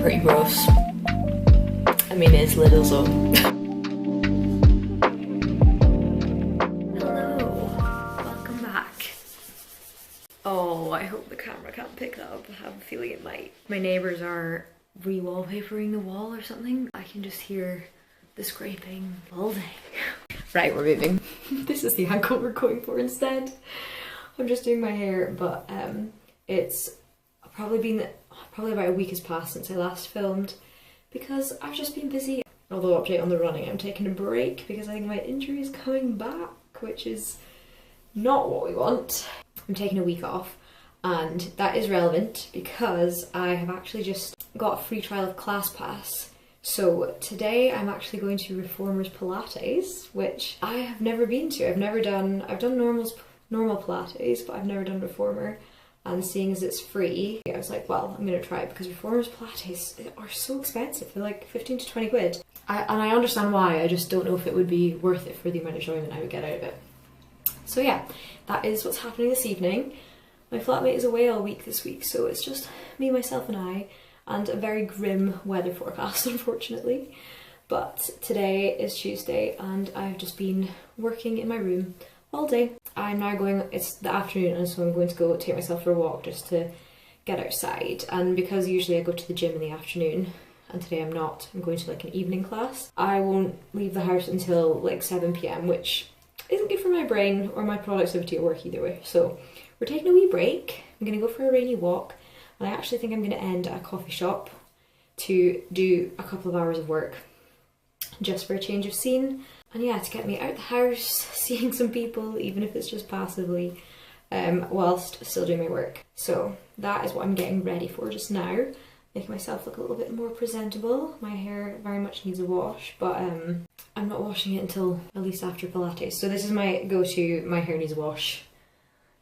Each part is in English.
pretty gross. I mean, it's little, so. Hello, welcome back. Oh, I hope the camera can't pick that up. I have a feeling it might. My neighbours are re-wallpapering the wall or something. I can just hear the scraping all day. Right, we're moving. This is the angle we're going for instead. I'm just doing my hair, but it's probably about a week has passed since I last filmed because I've just been busy. Although update on the running, I'm taking a break because I think my injury is coming back, which is not what we want. I'm taking a week off, and that is relevant because I have actually just got a free trial of ClassPass. So today I'm actually going to Reformers Pilates, which I have never been to. I've done normal Pilates, but I've never done Reformer. And seeing as it's free, I was like, well, I'm gonna try it because Reformers Pilates are so expensive. They're like 15 to 20 quid. And I understand why, I just don't know if it would be worth it for the amount of enjoyment I would get out of it. So yeah, that is what's happening this evening. My flatmate is away all week this week, so it's just me, myself and I, and a very grim weather forecast, unfortunately. But today is Tuesday and I've just been working in my room all day. I'm now going, it's the afternoon, and so I'm going to go take myself for a walk just to get outside. And because usually I go to the gym in the afternoon, and today I'm not, I'm going to like an evening class, I won't leave the house until like 7 PM, which isn't good for my brain or my productivity at work either way. So we're taking a wee break. I'm gonna go for a rainy walk, and I actually think I'm gonna end at a coffee shop to do a couple of hours of work just for a change of scene. And yeah, to get me out the house, seeing some people, even if it's just passively, whilst still doing my work. So that is what I'm getting ready for just now. Making myself look a little bit more presentable. My hair very much needs a wash, but I'm not washing it until at least after Pilates. So this is my go-to, my hair needs a wash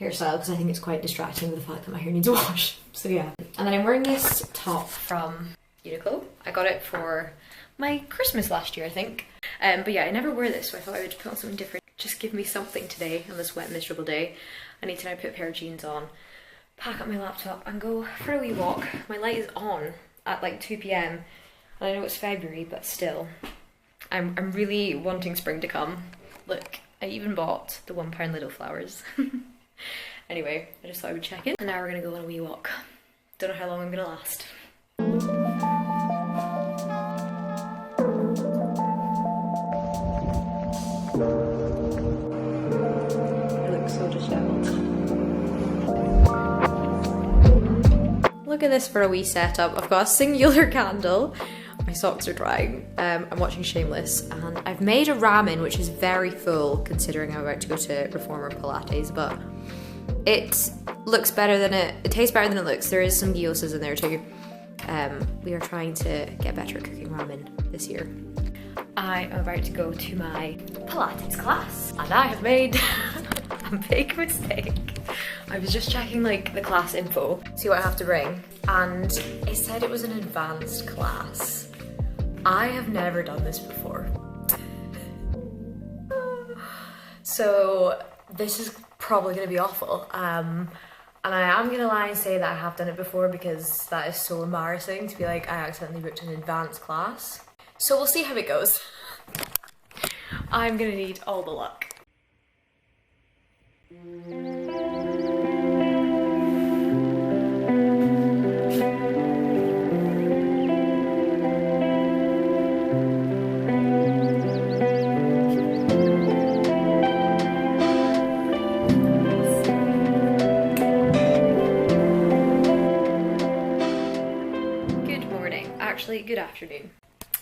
hairstyle, because I think it's quite distracting with the fact that my hair needs a wash. So yeah. And then I'm wearing this top from Uniqlo. I got it for my Christmas last year, I think. But yeah, I never wear this, so I thought I would put on something different. Just give me something today on this wet, miserable day. I need to now put a pair of jeans on, pack up my laptop and go for a wee walk. My light is on at like 2 PM, and I know it's February, but still. I'm really wanting spring to come. Look, I even bought the £1 little flowers. Anyway, I just thought I would check in. And now we're gonna go on a wee walk. Don't know how long I'm gonna last. Look at this for a wee setup. I've got a singular candle. My socks are drying. I'm watching Shameless, and I've made a ramen, which is very full considering I'm about to go to Reformer Pilates, but it looks better than it tastes better than it looks. There is some gyozas in there too. We are trying to get better at cooking ramen this year. I am about to go to my Pilates class, and I have made a big mistake. I was just checking like the class info, see what I have to bring, and it said it was an advanced class. I have never done this before. So this is probably gonna be awful. And I am gonna lie and say that I have done it before because that is so embarrassing to be like, I accidentally booked an advanced class. So we'll see how it goes. I'm gonna need all the luck. Actually, good afternoon.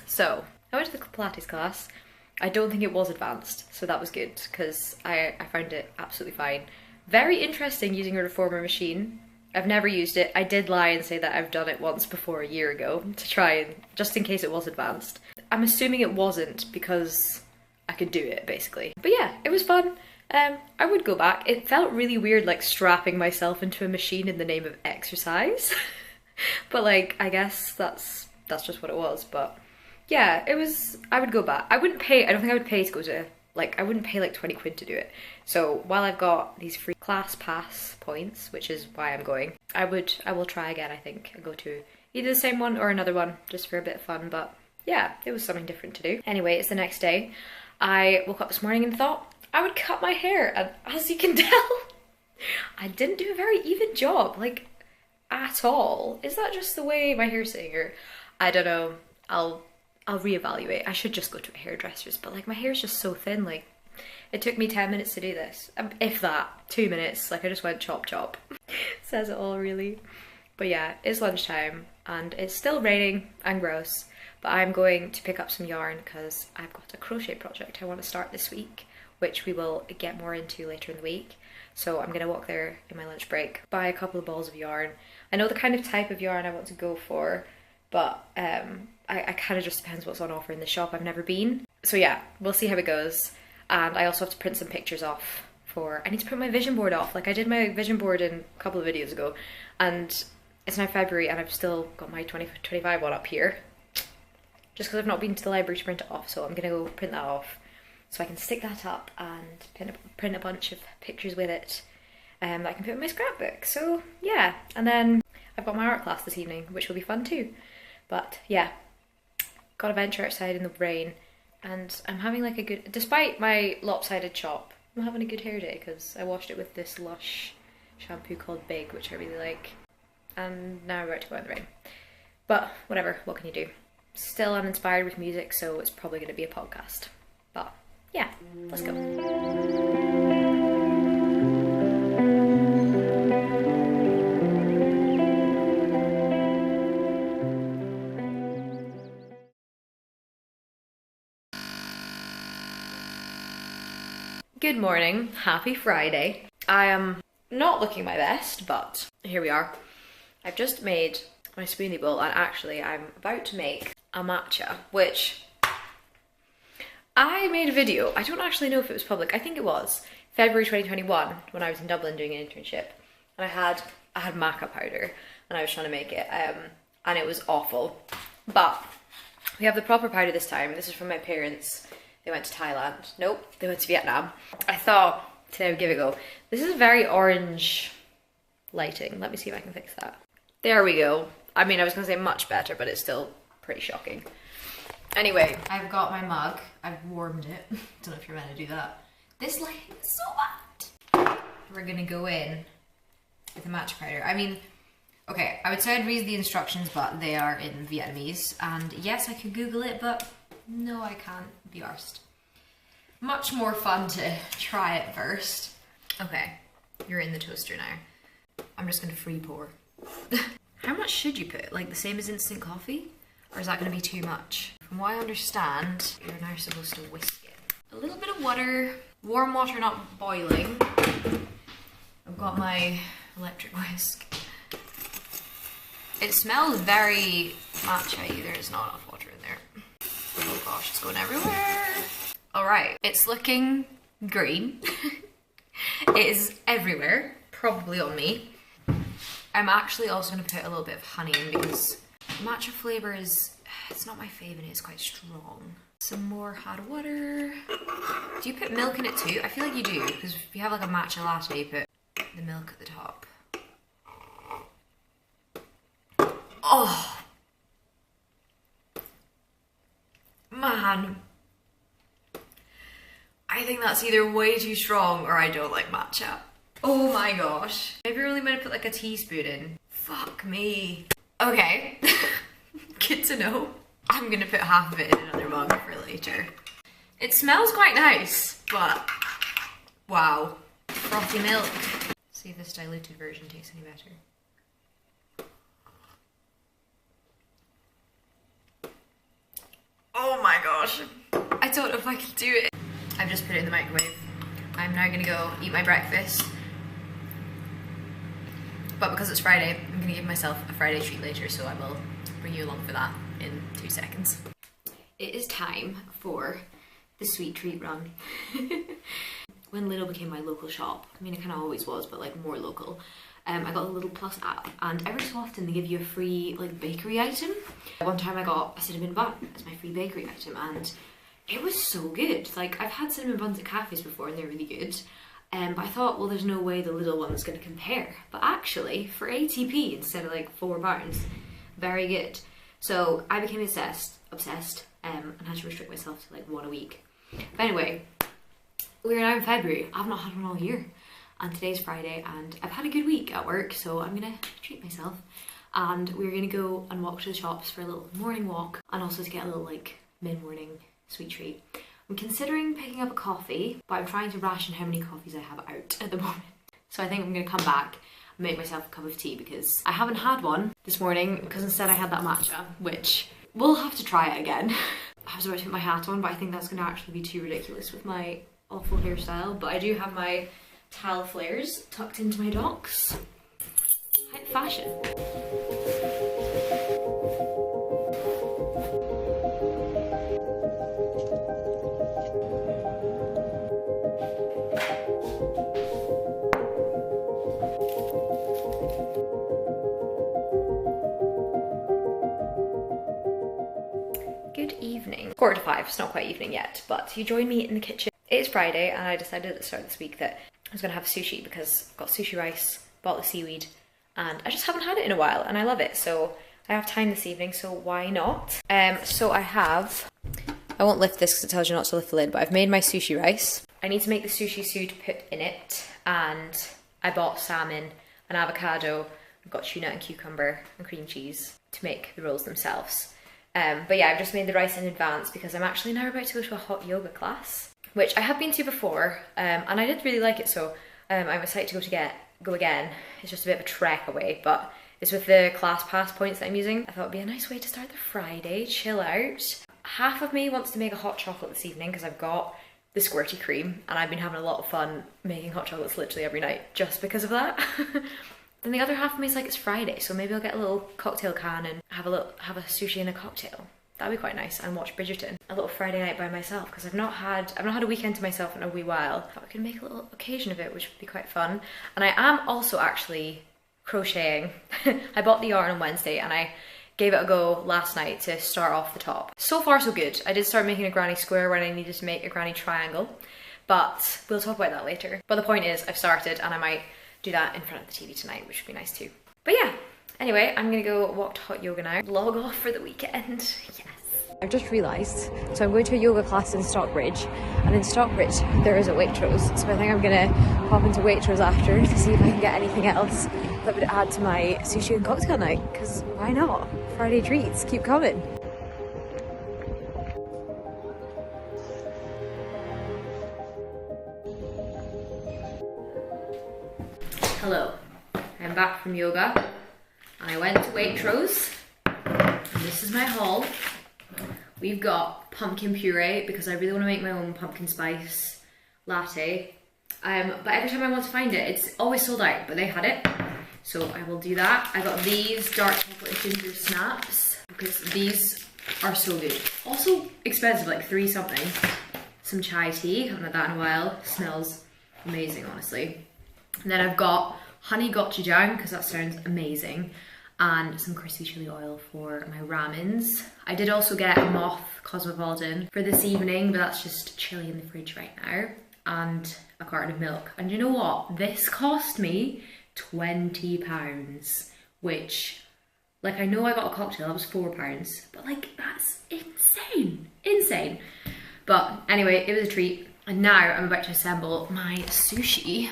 So, I went to the Pilates class. I don't think it was advanced, so that was good because I found it absolutely fine. Very interesting using a reformer machine. I've never used it. I did lie and say that I've done it once before a year ago to try and, just in case it was advanced. I'm assuming it wasn't because I could do it basically. But yeah, it was fun. I would go back. It felt really weird like strapping myself into a machine in the name of exercise. But like, I guess that's just what it was. But yeah, it was, I would go back. I wouldn't pay, I don't think I would pay to go to Like I wouldn't pay like 20 quid to do it. So while I've got these free class pass points, which is why I'm going, I will try again. I think I'll go to either the same one or another one just for a bit of fun. But yeah, it was something different to do. Anyway, it's the next day. I woke up this morning and thought I would cut my hair, and as you can tell, I didn't do a very even job, like at all. Is that just the way my hair's sitting, or I don't know. I'll reevaluate. I should just go to a hairdresser's, but like my hair's just so thin. Like it took me 10 minutes to do this, if that, 2 minutes. Like I just went chop chop. Says it all really. But yeah, it's lunchtime and it's still raining and gross, but I'm going to pick up some yarn because I've got a crochet project I want to start this week, which we will get more into later in the week. So I'm gonna walk there in my lunch break, buy a couple of balls of yarn. I know the kind of type of yarn I want to go for, but I kind of just depends what's on offer in the shop. I've never been. So yeah, we'll see how it goes. And I also have to print some pictures off I need to print my vision board off. Like I did my vision board in a couple of videos ago, and it's now February and I've still got my 2025 one up here. Just because I've not been to the library to print it off, so I'm gonna go print that off so I can stick that up and print a bunch of pictures with it that I can put in my scrapbook. So yeah, and then I've got my art class this evening, which will be fun too. But yeah, gotta venture outside in the rain, and I'm having like a good, despite my lopsided chop, I'm having a good hair day because I washed it with this Lush shampoo called Big, which I really like, and now I'm about to go out in the rain. But whatever, what can you do? Still uninspired with music, so it's probably going to be a podcast. But yeah, let's go. Good morning, happy Friday. I am not looking my best, but here we are. I've just made my smoothie bowl, and actually I'm about to make a matcha, which I made a video. I don't actually know if it was public. I think it was February 2021 when I was in Dublin doing an internship, and I had maca powder and I was trying to make it, and it was awful. But we have the proper powder this time. This is from my parents. They went to Thailand. Nope, they went to Vietnam. I thought today I would give it a go. This is very orange lighting. Let me see if I can fix that. There we go. I mean, I was gonna say much better, but it's still pretty shocking. Anyway, I've got my mug. I've warmed it. Don't know if you're meant to do that. This lighting is so bad. We're gonna go in with the matcha powder. I mean, okay, I would say I'd read the instructions, but they are in Vietnamese. And yes, I could Google it, but no, I can't be arsed. Much more fun to try it first. Okay, you're in the toaster now. I'm just gonna free pour. How much should you put? Like the same as instant coffee? Or is that gonna be too much? From what I understand, you're now supposed to whisk it. A little bit of water, warm water, not boiling. I've got my electric whisk. It smells very matcha-y. There's not enough water in there. Oh gosh, it's going everywhere. All right, it's looking green. It is everywhere, probably on me. I'm actually also going to put a little bit of honey in because matcha flavour is, it's not my favourite, it's quite strong. Some more hot water. Do you put milk in it too? I feel like you do, because if you have like a matcha latte, you put the milk at the top. Oh! Man. I think that's either way too strong or I don't like matcha. Oh my gosh. Maybe you're only meant to put like a teaspoon in. Fuck me. Okay. Good to know. I'm gonna put half of it in another mug for later. It smells quite nice, but wow. Frothy milk. See if this diluted version tastes any better. Oh my gosh. I don't know if I can do it. I've just put it in the microwave. I'm now gonna go eat my breakfast. But because it's Friday, I'm gonna give myself a Friday treat later, so I will bring you along for that in 2 seconds. It is time for the sweet treat run. When Lidl became my local shop, I mean it kind of always was, but like more local, I got the Lidl Plus app, and every so often they give you a free like bakery item. One time I got a cinnamon bun as my free bakery item, and It was so good. Like, I've had cinnamon buns at cafes before and they're really good. But I thought, well, there's no way the little one's going to compare. But actually, for 80p instead of like £4, very good. So I became obsessed, and had to restrict myself to like one a week. But anyway, we're now in February. I've not had one all year. And today's Friday and I've had a good week at work, so I'm going to treat myself. And we're going to go and walk to the shops for a little morning walk and also to get a little like mid-morning sweet treat. I'm considering picking up a coffee, but I'm trying to ration how many coffees I have out at the moment. So I think I'm going to come back and make myself a cup of tea because I haven't had one this morning because instead I had that matcha, which we'll have to try it again. I was about to put my hat on, but I think that's going to actually be too ridiculous with my awful hairstyle. But I do have my towel flares tucked into my docks. High fashion. Good evening. 4:45, it's not quite evening yet, but you join me in the kitchen. It is Friday and I decided at the start of this week that I was going to have sushi because I've got sushi rice, bought the seaweed, and I just haven't had it in a while and I love it. So I have time this evening, so why not? So I won't lift this because it tells you not to lift the lid, but I've made my sushi rice. I need to make the sushi stew to put in it, and I bought salmon, an avocado, I've got tuna and cucumber and cream cheese to make the rolls themselves. But yeah, I've just made the rice in advance because I'm actually now about to go to a hot yoga class, which I have been to before, and I did really like it, so I'm excited to go again. It's just a bit of a trek away, but it's with the class pass points that I'm using. I thought it'd be a nice way to start the Friday, chill out. Half of me wants to make a hot chocolate this evening because I've got the squirty cream, and I've been having a lot of fun making hot chocolates literally every night just because of that. Then the other half of me is like, it's Friday, so maybe I'll get a little cocktail can and have a sushi and a cocktail. That'd be quite nice, and watch Bridgerton. A little Friday night by myself, because I've not had a weekend to myself in a wee while. I thought I could make a little occasion of it, which would be quite fun. And I am also actually crocheting. I bought the yarn on Wednesday and I gave it a go last night to start off the top. So far so good. I did start making a granny square when I needed to make a granny triangle, but we'll talk about that later. But the point is, I've started and I might do that in front of the TV tonight, which would be nice too. But yeah, anyway, I'm gonna go walk to hot yoga now. Log off for the weekend, yes. I've just realised, so I'm going to a yoga class in Stockbridge, and in Stockbridge there is a Waitrose, so I think I'm gonna pop into Waitrose after to see if I can get anything else that would add to my sushi and cocktail night, because why not? Friday treats, keep coming. Hello, I'm back from yoga, and I went to Waitrose, and this is my haul. We've got pumpkin puree because I really want to make my own pumpkin spice latte. But every time I want to find it, it's always sold out, but they had it. So I will do that. I got these dark chocolate and ginger snaps because these are so good. Also expensive, like 3 something. Some chai tea, haven't had that in a while. Smells amazing, honestly. And then I've got honey gochujang because that sounds amazing. And some crispy chili oil for my ramens. I did also get a moth cosmopolitan for this evening, but that's just chilly in the fridge right now. And a carton of milk. And you know what? This cost me £20, which, like, I know I got a cocktail, that was £4, but like, that's insane, insane. But anyway, it was a treat. And now I'm about to assemble my sushi.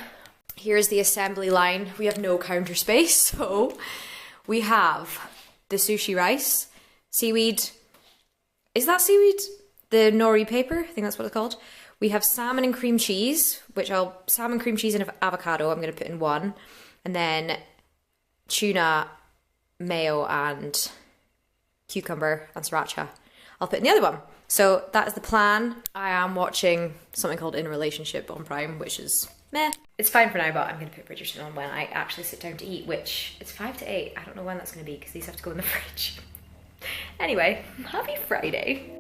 Here's the assembly line. We have no counter space, so we have the sushi rice, seaweed. Is that seaweed? The nori paper, I think that's what it's called. We have salmon and cream cheese, salmon, cream cheese and avocado I'm gonna put in one. And then tuna, mayo and cucumber and sriracha I'll put in the other one. So that is the plan. I am watching something called In a Relationship on Prime, which is meh. It's fine for now, but I'm going to put Bridgerton on when I actually sit down to eat, which it's 5 to 8. I don't know when that's going to be because these have to go in the fridge. Anyway, happy Friday.